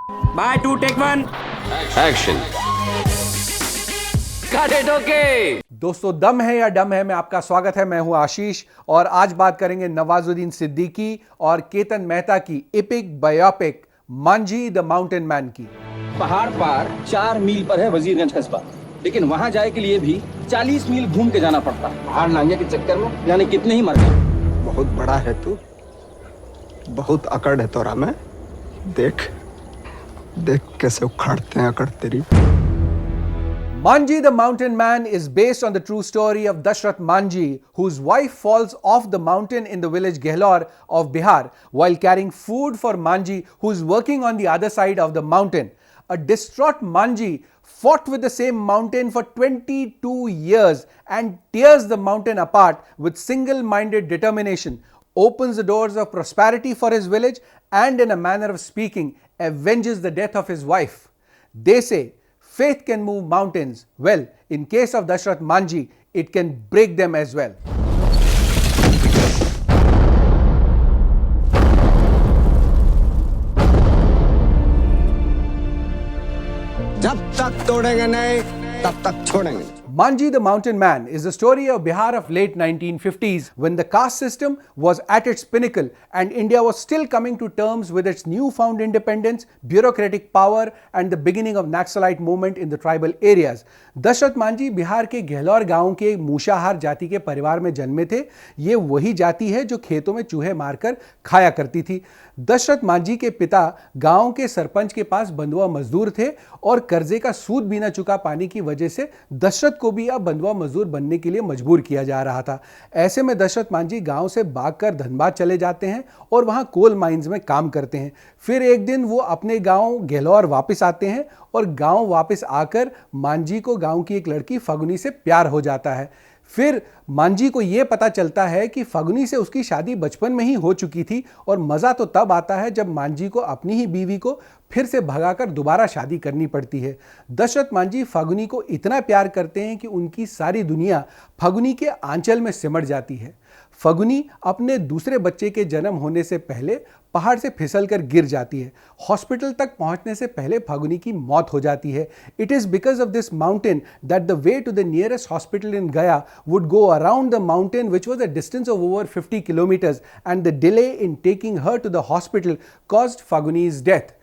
Bye two take one action. Cut it okay. दोस्तों, दम है या डम है में आपका स्वागत है। मैं हूं आशीष और आज बात करेंगे नवाजुद्दीन सिद्दीकी और केतन मेहता की epic biopic Manjhi the mountain man की। पहाड़ पार 4 मील पर है वजीरगंज कस्बा, लेकिन वहां जाए के लिए भी 40 मील घूम के जाना पड़ता है। पहाड़ लांघे के चक्कर में जाने कितने ही मर गए। बहुत बड़ा है तू, बहुत अकड़ है तोरा में। देख देख कैसे उखाड़ते हैं अकड़ तेरी। Manji the Mountain Man is based on the true story of Dashrath Manji, whose wife falls off the mountain in the village Gehlor of Bihar while carrying food for Manji, who is working on the other side of the mountain. A distraught Manji fought with the same mountain for 22 years and tears the mountain apart with single-minded determination, opens the doors of prosperity for his village, and in a manner of speaking, avenges the death of his wife. They say, faith can move mountains. Well, in case of Dashrath Manji, it can break them as well. जब तक तोड़ेंगे नहीं तब तक छोड़ेंगे नहीं। Manji the Mountain Man is the story of Bihar of late 1950s when the caste system was at its pinnacle and India was still coming to terms with its newfound independence, bureaucratic power and the beginning of Naxalite movement in the tribal areas. Dashrath Manjhi Bihar के गहलौर गांव के मूसाहार जाति के परिवार में जन्मे थे। ये वही जाति है जो खेतों में चूहे मारकर खाया करती थी। दशरथ मांझी के पिता गांव के सरपंच के पास बंधुआ मजदूर थे और कर्जे का सूद भी न चुका पाने की वजह से दशरथ को भी अब बंधुआ मजदूर बनने के लिए मजबूर किया जा रहा था। ऐसे में दशरथ मांझी गांव से भागकर धनबाद चले जाते हैं और वहां कोल माइंस में काम करते हैं। फिर एक दिन वो अपने गांव गहलौर वापस आते हैं और गांव वापस आकर मांझी को गांव की एक लड़की फगुनी से प्यार हो जाता है। फिर मांझी को यह पता चलता है कि फगुनी से उसकी शादी बचपन में ही हो चुकी थी और मजा तो तब आता है जब मांझी को अपनी ही बीवी को फिर से भगाकर दोबारा शादी करनी पड़ती है। दशरथ मांझी फगुनी को इतना प्यार करते हैं कि उनकी सारी दुनिया फगुनी के आंचल में सिमट जाती है। फगुनी अपने दूसरे बच्चे के जन्म होने से पहले पहाड़ से फिसलकर गिर जाती है। हॉस्पिटल तक पहुंचने से पहले फगुनी की मौत हो जाती है। It is because of this mountain that the way to the nearest hospital in Gaya would go around the mountain which was a distance of over 50 kilometers and the delay in taking her to the hospital caused Faguni's death.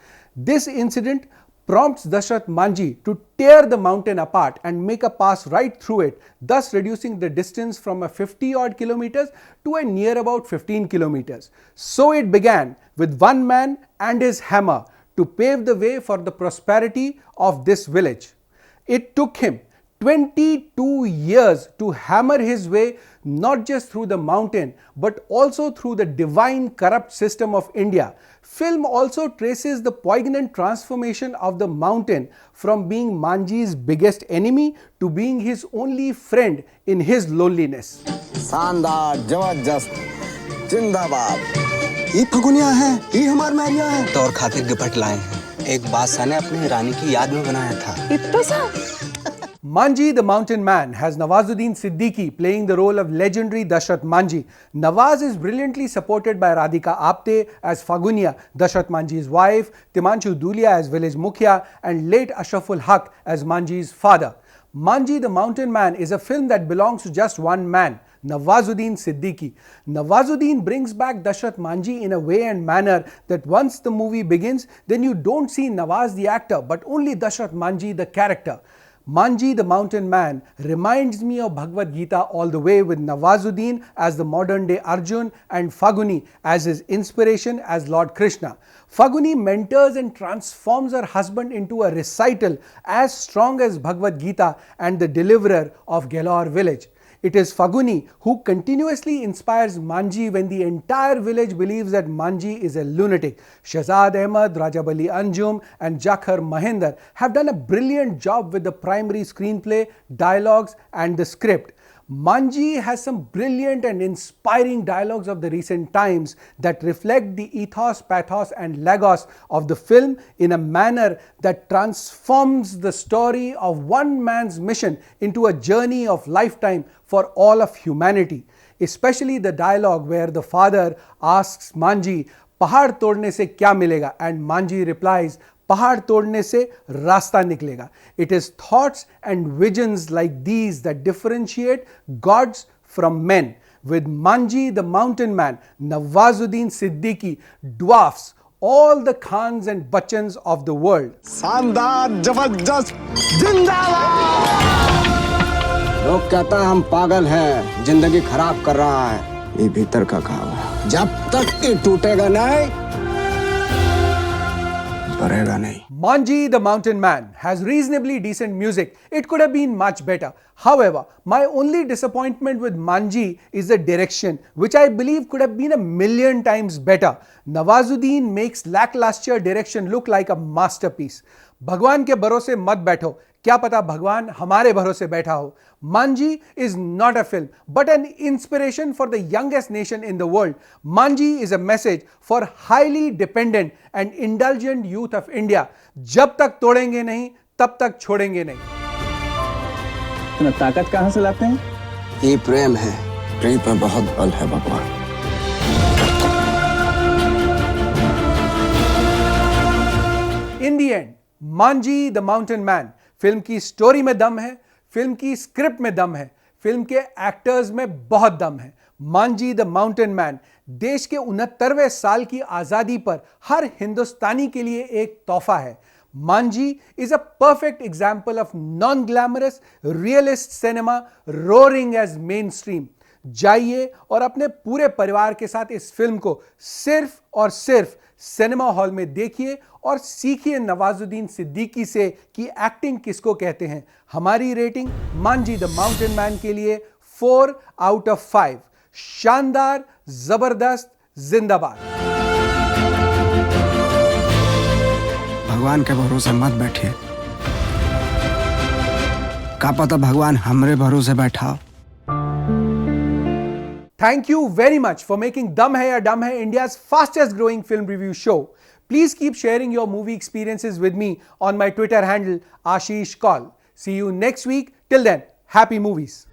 This incident prompts Dashrath Manji to tear the mountain apart and make a pass right through it, thus reducing the distance from a 50-odd kilometers to a near about 15 kilometers. So it began with one man and his hammer to pave the way for the prosperity of this village. It took him 22 years to hammer his way not just through the mountain but also through the divine corrupt system of India. Film also traces the poignant transformation of the mountain from being Manji's biggest enemy to being his only friend in his loneliness. शानदार, जबरदस्त, जिंदाबाद। ये फगुनिया है, ये हमार मैरिया है। तौर खातिर गिफ्ट लाए हैं। एक बादशाह ने अपनी रानी की याद में बनाया था। इतना सा Manji the Mountain Man has Nawazuddin Siddiqui playing the role of legendary Dashrath Manji. Nawaz is brilliantly supported by Radhika Apte as Fagunia, Dashrath Manji's wife, Timanshu Dhulia as village Mukhya, and late Ashraful Haq as Manji's father. Manji the Mountain Man is a film that belongs to just one man, Nawazuddin Siddiqui. Nawazuddin brings back Dashrath Manji in a way and manner that once the movie begins, then you don't see Nawaz the actor, but only Dashrath Manji the character. Manji the Mountain Man reminds me of Bhagavad Gita all the way, with Nawazuddin as the modern day Arjun and Faguni as his inspiration as Lord Krishna. Faguni mentors and transforms her husband into a recital as strong as Bhagavad Gita and the deliverer of Gehlor village. It is Faguni who continuously inspires Manji when the entire village believes that Manji is a lunatic. Shahzad Ahmed, Rajab Ali Anjum and Jakhar Mahinder have done a brilliant job with the primary screenplay, dialogues and the script. Manji has some brilliant and inspiring dialogues of the recent times that reflect the ethos, pathos and logos of the film in a manner that transforms the story of one man's mission into a journey of lifetime for all of humanity. Especially the dialogue where the father asks Manji, "Pahad todne se kya milega?" and Manji replies, पहाड़ तोड़ने से रास्ता निकलेगा. It is thoughts and visions like these that differentiate gods from men. With Manji the Mountain Man, Nawazuddin Siddiqui dwarfs all the Khans and Bachchans of the world. शानदार, जबरदस्त, जिंदाबाद। लोग कहता है हम पागल हैं, जिंदगी खराब कर रहा है। ये भीतर का घाव है, जब तक ये टूटेगा नहीं, भरेगा नहीं। Manji the Mountain Man has reasonably decent music. It could have been much better. However, my only disappointment with Manji is the direction, which I believe could have been a million times better. Nawazuddin makes lackluster direction look like a masterpiece. भगवान के भरोसे मत बैठो, क्या पता भगवान हमारे भरोसे बैठा हो. Manji is not a film, but an inspiration for the youngest nation in the world. Manji is a message for highly dependent and indulgent youth of India. जब तक तोड़ेंगे नहीं, तब तक छोड़ेंगे नहीं. इतना ताकत कहाँ से लाते हैं? ये प्रेम है, प्रेम पर बहुत बल है भगवान। In the end, Manji the Mountain Man film की स्टोरी में दम है, फिल्म की स्क्रिप्ट में दम है, फिल्म के एक्टर्स में बहुत दम है. मांझी द माउंटेन मैन देश के 69वें साल की आजादी पर हर हिंदुस्तानी के लिए एक तोहफा है. Manjhi is a perfect example of non glamorous realist cinema roaring as mainstream. जाइए और अपने पूरे परिवार के साथ इस फिल्म को सिर्फ और सिर्फ सिनेमा हॉल में देखिए और सीखिए नवाजुद्दीन सिद्दीकी से कि एक्टिंग किसको कहते हैं. हमारी rating Manjhi the mountain man के लिए 4 out of 5. शानदार, जबरदस्त, जिंदाबाद. भगवान के भरोसे मत बैठिए, क्या पता भगवान हमरे भरोसे बैठा हो. Thank you very much for making Dum Hai ya Dum Hai India's fastest growing film review show. Please keep sharing your movie experiences with me on my Twitter handle Ashish Kaul. See you next week. Till then, happy movies.